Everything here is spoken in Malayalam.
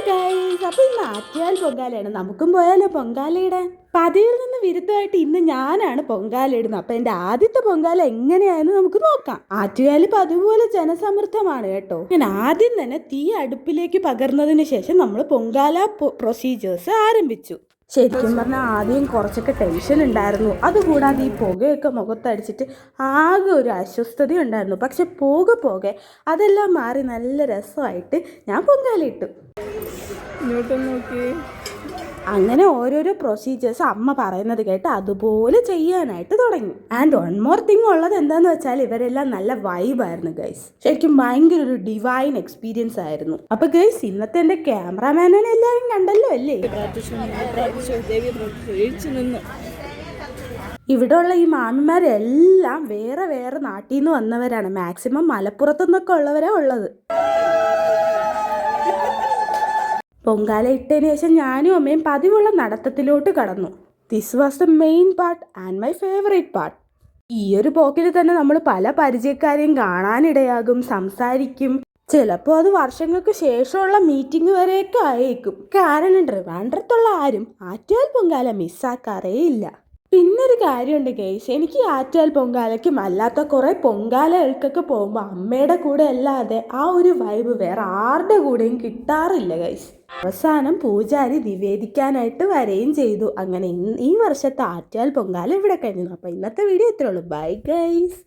ഗൈസ്, അപ്പോൾ ഇന്ന് ആറ്റുകാൽ പൊങ്കാലയാണ്. നമുക്കും പോയാലോ പൊങ്കാലയിടാൻ? പതിവിൽ നിന്ന് വിരുദ്ധമായിട്ട് ഇന്ന് ഞാനാണ് പൊങ്കാല ഇടുന്നത്. അപ്പം എൻ്റെ ആദ്യത്തെ പൊങ്കാല എങ്ങനെയായെന്ന് നമുക്ക് നോക്കാം. ആറ്റുകാൽ പതിവുപോലെ ജനസമൃദ്ധമാണ് കേട്ടോ. ഞാൻ ആദ്യം തന്നെ തീ അടുപ്പിലേക്ക് പകർന്നതിന് ശേഷം നമ്മൾ പൊങ്കാല പ്രൊസീജിയേഴ്സ് ആരംഭിച്ചു. ശരിക്കും പറഞ്ഞാൽ ആദ്യം കുറച്ചൊക്കെ ടെൻഷൻ ഉണ്ടായിരുന്നു. അതുകൂടാതെ ഈ പുകയൊക്കെ മുഖത്തടിച്ചിട്ട് ആകെ ഒരു അസ്വസ്ഥത ഉണ്ടായിരുന്നു. പക്ഷെ പോകെ അതെല്ലാം മാറി നല്ല രസമായിട്ട് ഞാൻ പൊങ്കാലയിട്ടു. അങ്ങനെ ഓരോരോ പ്രൊസീജിയേഴ്സ് അമ്മ പറയുന്നത് കേട്ട് അതുപോലെ ചെയ്യാനായിട്ട് തുടങ്ങി. ആൻഡ് വൺ മോർ തിങ് ഉള്ളത് എന്താന്ന് വെച്ചാൽ ഇവരെല്ലാം നല്ല വൈബായിരുന്നു ഗൈസ്. ശരിക്കും ഭയങ്കര ഒരു ഡിവൈൻ എക്സ്പീരിയൻസ് ആയിരുന്നു. അപ്പൊ ഗൈസ്, ഇന്നത്തെ എന്റെ ക്യാമറാമാനെ എല്ലാവരും കണ്ടല്ലോ അല്ലേ? ഇവിടെയുള്ള ഈ മാമിമാരെല്ലാം വേറെ വേറെ നാട്ടിൽ നിന്ന് വന്നവരാണ്. മാക്സിമം മലപ്പുറത്തു നിന്നൊക്കെ ഉള്ളവരാണ് ഉള്ളത്. പൊങ്കാല ഇട്ടതിന് ശേഷം ഞാനും അമ്മയും പതിവുള്ള നടത്തത്തിലോട്ട് കടന്നു. This was the main part and my favourite part. ഈ ഒരു പോക്കിൽ തന്നെ നമ്മൾ പല പരിചയക്കാരെയും കാണാനിടയാകും, സംസാരിക്കും. ചിലപ്പോൾ അത് വർഷങ്ങൾക്ക് ശേഷമുള്ള മീറ്റിംഗ് വരെയൊക്കെ ആയേക്കും. കാരണം ട്രിവാൻഡ്രത്തുള്ള ആരും ആറ്റുകാൽ പൊങ്കാല മിസ്സാക്കാറേ ഇല്ല. പിന്നൊരു കാര്യമുണ്ട് ഗൈസ്, എനിക്ക് ആറ്റുകാൽ പൊങ്കാലയ്ക്കും അല്ലാത്ത കുറേ പൊങ്കാലകൾക്കൊക്കെ പോകുമ്പോൾ അമ്മയുടെ കൂടെ അല്ലാതെ ആ ഒരു വൈബ് വേറെ ആരുടെ കൂടെയും കിട്ടാറില്ല ഗൈസ്. അവസാനം പൂജാരി നിവേദിക്കാനായിട്ട് വരികയും ചെയ്തു. അങ്ങനെ ഈ വർഷത്തെ ആറ്റുകാൽ പൊങ്കാല ഇവിടെ കഴിഞ്ഞു. അപ്പോൾ ഇന്നത്തെ വീഡിയോ ഇത്രേ ഉള്ളൂ. Bye guys.